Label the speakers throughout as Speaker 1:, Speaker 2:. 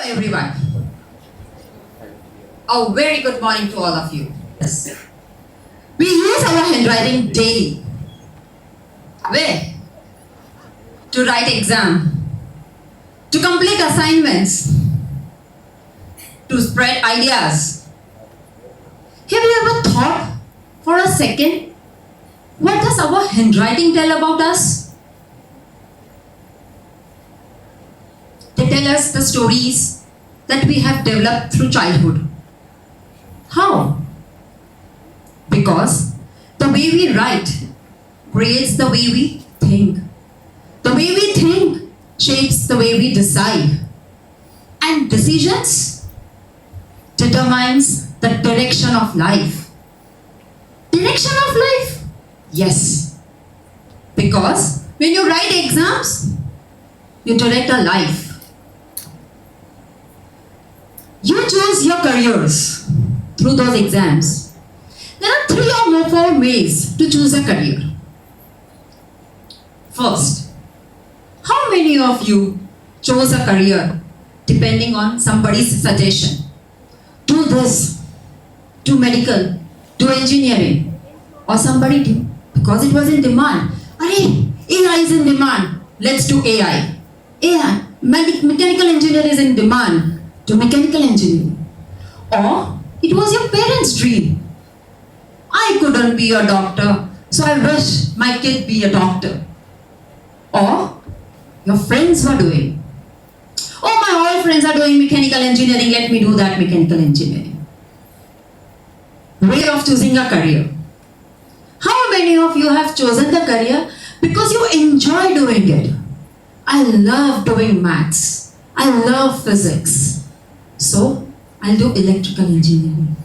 Speaker 1: everyone. A very good morning to all of you. Yes. We use our handwriting daily. Where? To write exam, to complete assignments, to spread ideas. Have you ever thought for a second, what does our handwriting tell about us? They tell us the stories that we have developed through childhood. How? Because the way we write creates the way we think. The way we think shapes the way we decide. And decisions determines the direction of life. Direction of life? Yes. Because when you write exams, you direct a life. You choose your careers through those exams. There are 3 or 4 ways to choose a career. First, how many of you chose a career depending on somebody's suggestion? Do this, do medical, do engineering, or somebody do because it was in demand. Arey, AI is in demand, let's do AI. AI, mechanical engineer is in demand, do mechanical engineering. Or it was your parents' dream. I couldn't be a doctor, so I wish my kid be a doctor. Or your friends were doing. Oh, my all friends are doing mechanical engineering, let me do that mechanical engineering. Way of choosing a career. How many of you have chosen the career because you enjoy doing it? I love doing maths. I love physics. So, I'll do electrical engineering.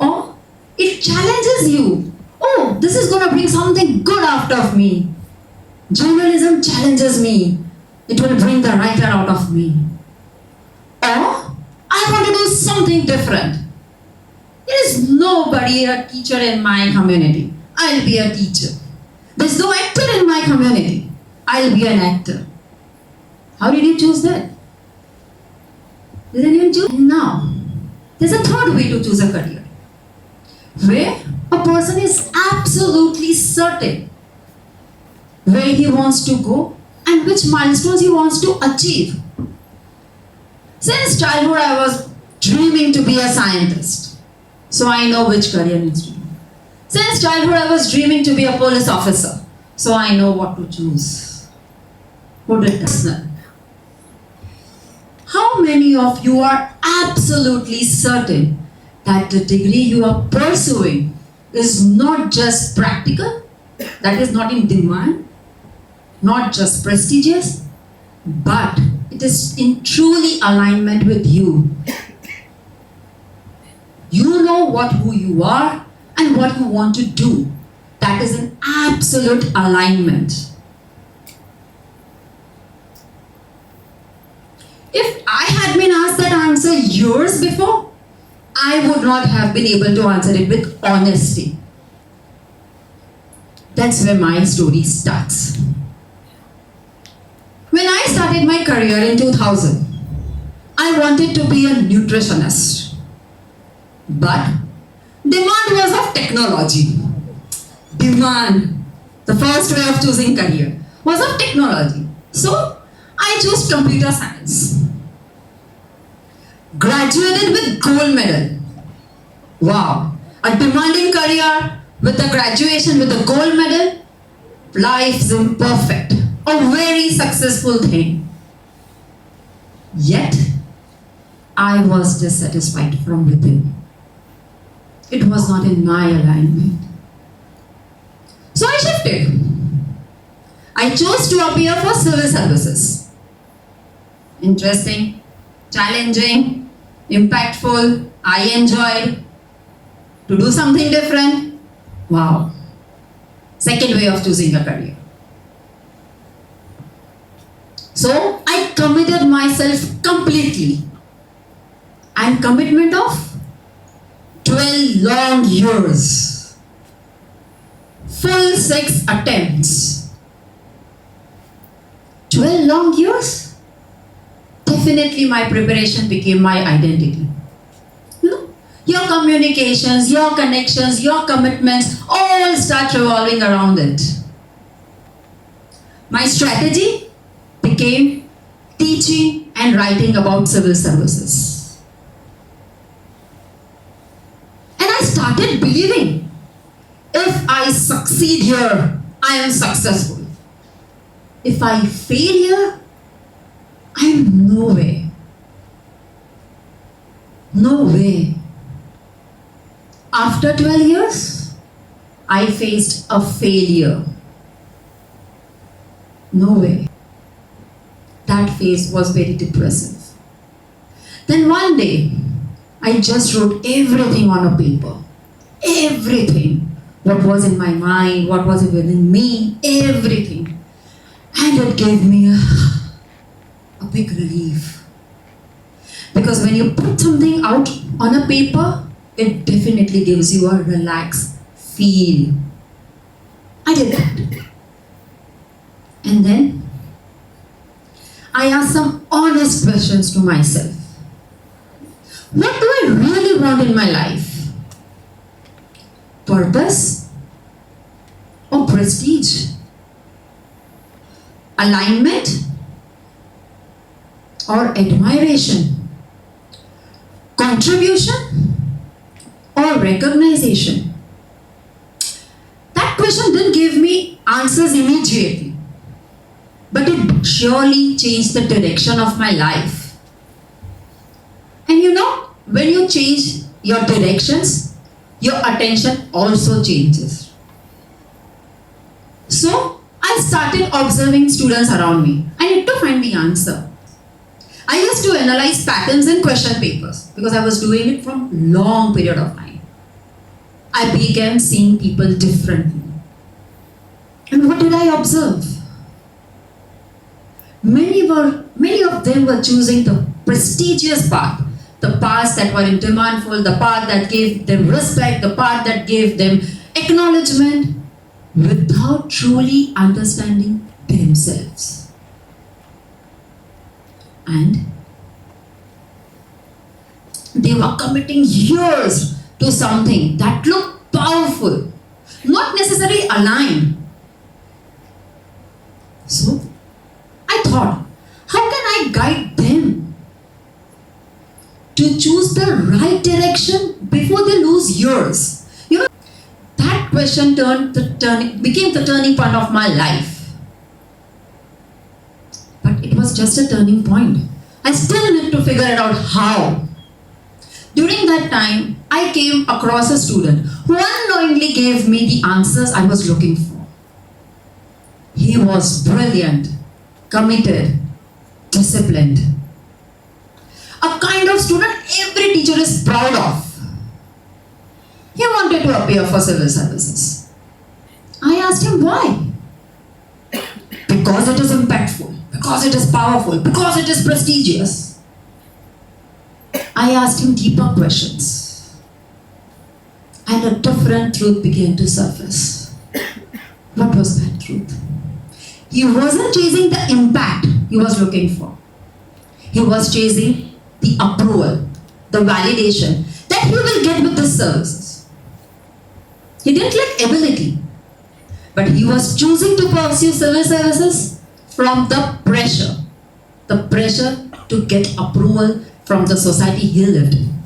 Speaker 1: Or it challenges you. Oh, this is going to bring something good out of me. Journalism challenges me. It will bring the writer out of me. Or I want to do something different. There is nobody a teacher in my community. I'll be a teacher. There's no actor in my community. I'll be an actor. How did you choose that? Did anyone choose? Now, there's a third way to choose a career, where a person is absolutely certain where he wants to go and which milestones he wants to achieve. Since childhood, I was dreaming to be a scientist, so I know which career needs to be. Since childhood, I was dreaming to be a police officer, so I know what to choose. Who did that? How many of you are absolutely certain that the degree you are pursuing is not just practical, that is not in demand, not just prestigious, but it is in truly alignment with you? You know who you are and what you want to do. That is an absolute alignment. If I had been asked that answer years before, I would not have been able to answer it with honesty. That's where my story starts. When I started my career in 2000, I wanted to be a nutritionist. But demand was of technology. Demand, the first way of choosing career, was of technology. So I chose computer science. Graduated with gold medal. Wow, a demanding career with a graduation with a gold medal. Life's imperfect. A very successful thing. Yet, I was dissatisfied from within. It was not in my alignment. So I shifted. I chose to appear for civil services. Interesting, challenging, impactful. I enjoyed. To do something different. Wow. Second way of choosing a career. So I committed myself completely. And commitment of 12 long years. Full 6 attempts. 12 long years? definitely my preparation became my identity. You know, your communications, your connections, your commitments all start revolving around it. My strategy became teaching and writing about civil services. And I started believing, if I succeed here, I am successful. If I fail here, I am nowhere. No way. After 12 years, I faced a failure. No way. That phase was very depressive. Then one day, I just wrote everything on a paper. Everything. What was in my mind, what was within me, everything. And it gave me a big relief. Because when you put something out on a paper, it definitely gives you a relaxed feel. I did that. And then I asked some honest questions to myself. What do I really want in my life? Purpose or prestige? Alignment or admiration? Contribution or recognition? That question didn't give me answers immediately, but it surely changed the direction of my life. And you know, when you change your directions, your attention also changes. So I started observing students around me. I need to find the answer. I used to analyze patterns in question papers because I was doing it from long period of time. I began seeing people differently. And what did I observe? Many of them were choosing the prestigious path, the paths that were in demand for, the path that gave them respect, the path that gave them acknowledgement, without truly understanding themselves. And they were committing years to something that looked powerful, not necessarily aligned. So I thought, how can I guide them to choose the right direction before they lose years? You know, that question became the turning point of my life. But it was just a turning point. I still need to figure it out how. During that time, I came across a student who unknowingly gave me the answers I was looking for. He was brilliant, committed, disciplined. A kind of student every teacher is proud of. He wanted to appear for civil services. I asked him why. Because it is impactful, because it is powerful, because it is prestigious. I asked him deeper questions. And a different truth began to surface. What was that truth? He wasn't chasing the impact he was looking for. He was chasing the approval, the validation that he will get with the services. He didn't lack ability, but he was choosing to pursue civil services from the pressure to get approval from the society he lived in.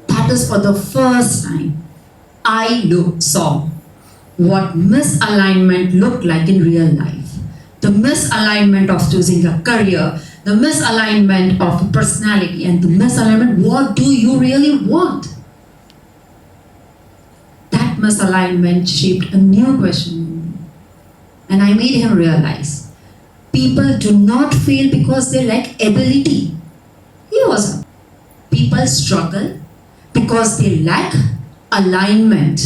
Speaker 1: That is for the first time I saw what misalignment looked like in real life. The misalignment of choosing a career, the misalignment of personality, and the misalignment, what do you really want? That misalignment shaped a new question. And I made him realize, people do not fail because they lack ability. People struggle because they lack alignment.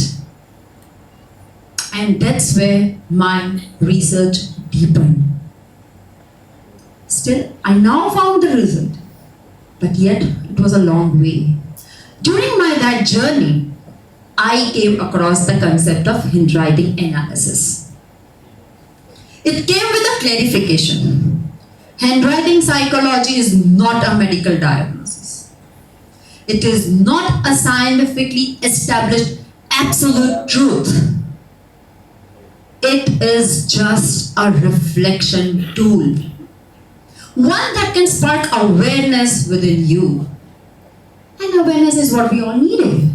Speaker 1: And that's where my research deepened. Still, I now found the result, but yet it was a long way. During that journey, I came across the concept of handwriting analysis. It came with a clarification. Handwriting psychology is not a medical diagnosis. It is not a scientifically established absolute truth. It is just a reflection tool. One that can spark awareness within you. And awareness is what we all needed.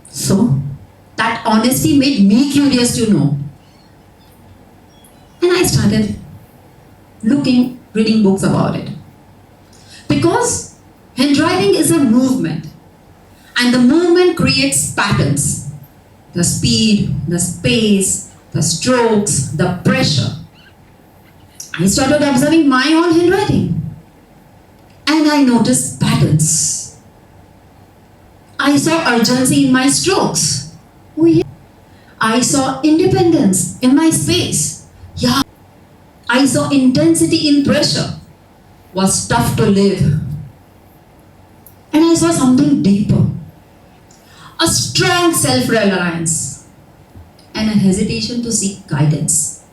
Speaker 1: So, that honesty made me curious to know. And I started reading books about it. Because handwriting is a movement. And the movement creates patterns. The speed, the space, the strokes, the pressure. I started observing my own handwriting. And I noticed patterns. I saw urgency in my strokes. Oh yeah. I saw independence in my space. Yeah. I saw intensity in pressure. Was tough to live. And I saw something deeper. A strong self-reliance. And a hesitation to seek guidance.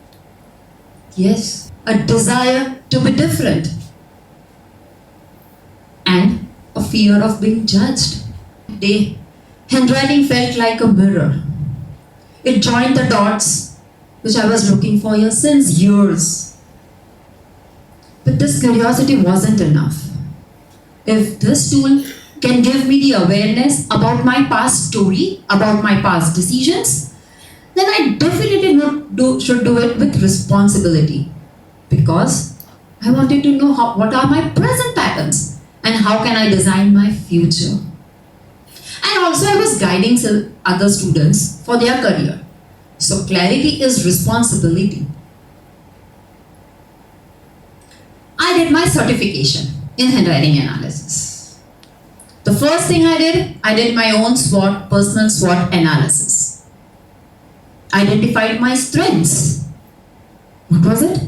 Speaker 1: Yes. A desire to be different. And a fear of being judged. Handwriting felt like a mirror. It joined the dots which I was looking for since years. But this curiosity wasn't enough. If this tool can give me the awareness about my past story, about my past decisions, then I definitely should do it with responsibility. Because I wanted to know what are my present patterns and how can I design my future. And also I was guiding other students for their career. So clarity is responsibility. I did my certification in handwriting analysis. The first thing I did my own personal SWOT analysis. Identified my strengths. What was it?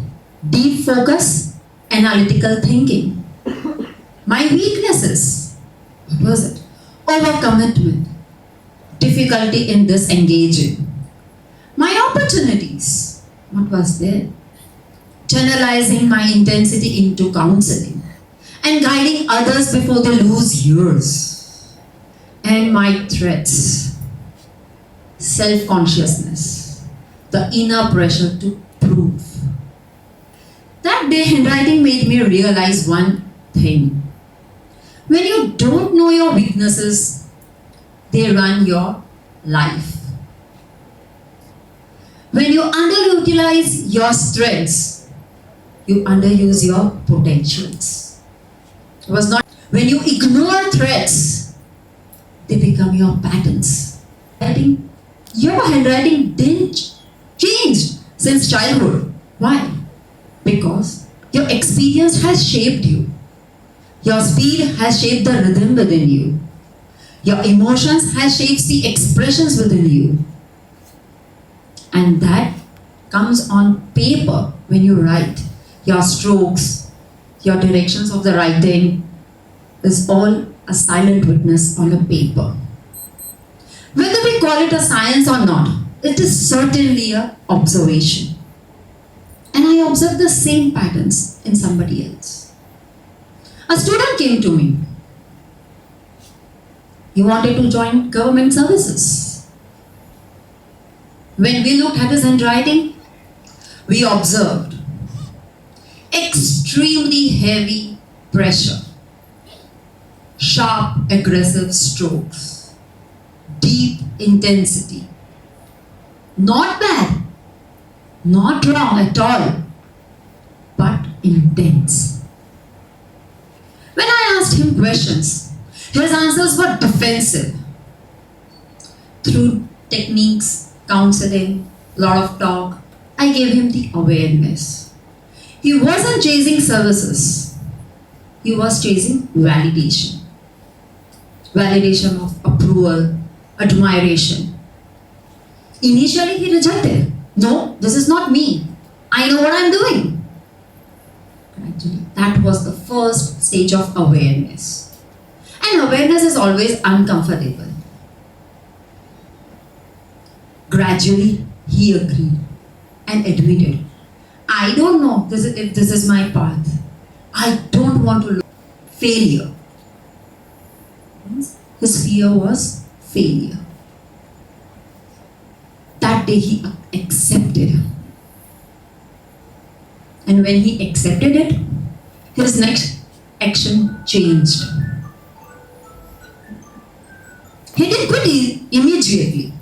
Speaker 1: Deep focus, analytical thinking. My weaknesses. What was it? Overcommitment, difficulty in disengaging. My opportunities, what was there? Channelizing my intensity into counseling and guiding others before they lose years. And my threats, self-consciousness, the inner pressure to prove. That day, handwriting made me realize one thing. When you don't know your weaknesses, they run your life. When you underutilize your strengths, you underuse your potentials. It was not when you ignore threats, they become your patterns. Your handwriting didn't change since childhood. Why? Because your experience has shaped you. Your speed has shaped the rhythm within you. Your emotions has shaped the expressions within you. And that comes on paper when you write. Your strokes, your directions of the writing is all a silent witness on a paper. Whether we call it a science or not, it is certainly an observation. And I observed the same patterns in somebody else. A student came to me. He wanted to join government services. When we looked at his handwriting, we observed extremely heavy pressure, sharp, aggressive strokes, deep intensity. Not bad, not wrong at all, but intense. When I asked him questions, his answers were defensive. Through techniques, counseling, lot of talk, I gave him the awareness. He wasn't chasing services. He was chasing validation. Validation of approval, admiration. Initially he rejected. No, this is not me. I know what I'm doing. Gradually, that was the first stage of awareness. And awareness is always uncomfortable. Gradually, he agreed and admitted, I don't know if this is my path. I don't want to look failure. His fear was failure. That day he accepted. And when he accepted it, his next action changed. He didn't quit immediately.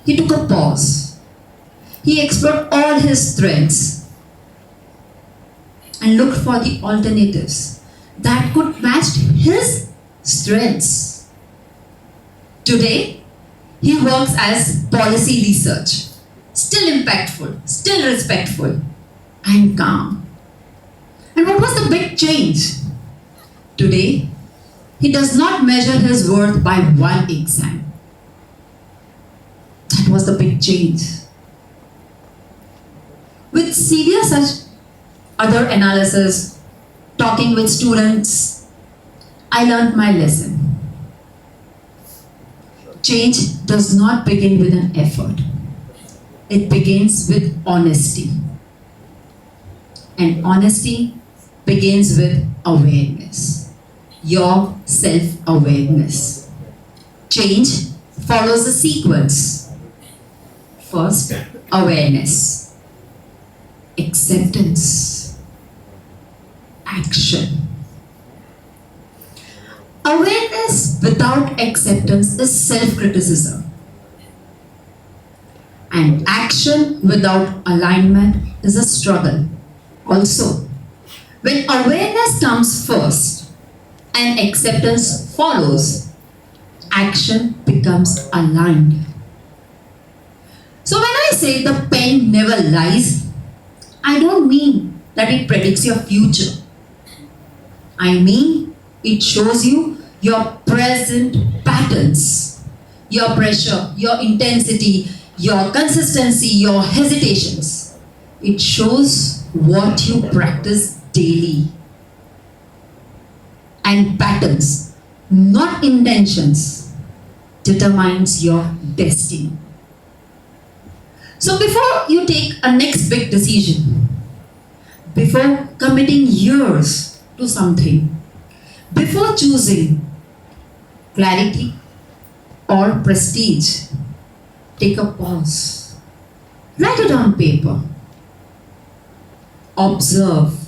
Speaker 1: He took a pause. He explored all his strengths and looked for the alternatives that could match his strengths. Today, he works as policy research, still impactful, still respectful, and calm. And what was the big change? Today, he does not measure his worth by one exam. That was the big change. With severe such other analysis, talking with students, I learned my lesson. Change does not begin with an effort. It begins with honesty. And honesty begins with awareness. Your self-awareness. Change follows a sequence. First, awareness. Acceptance. Action. Awareness without acceptance is self-criticism. And action without alignment is a struggle. Also, when awareness comes first and acceptance follows, action becomes aligned. So when I say the pen never lies, I don't mean that it predicts your future. I mean it shows you your present patterns, your pressure, your intensity, your consistency, your hesitations. It shows what you practice daily. And patterns, not intentions, determines your destiny. So before you take a next big decision, before committing years to something, before choosing clarity or prestige, take a pause. Write it on paper. Observe.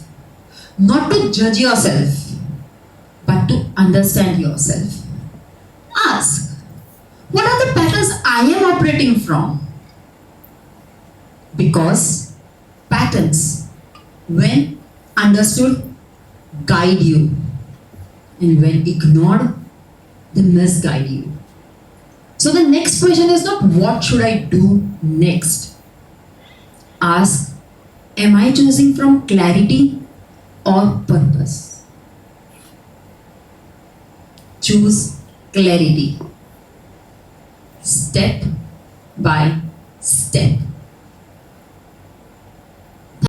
Speaker 1: Not to judge yourself, but to understand yourself. Ask, what are the patterns I am operating from? Because patterns, when understood, guide you. And when ignored, they misguide you. So the next question is not what should I do next? Ask, am I choosing from clarity or purpose? Choose clarity. Step by step.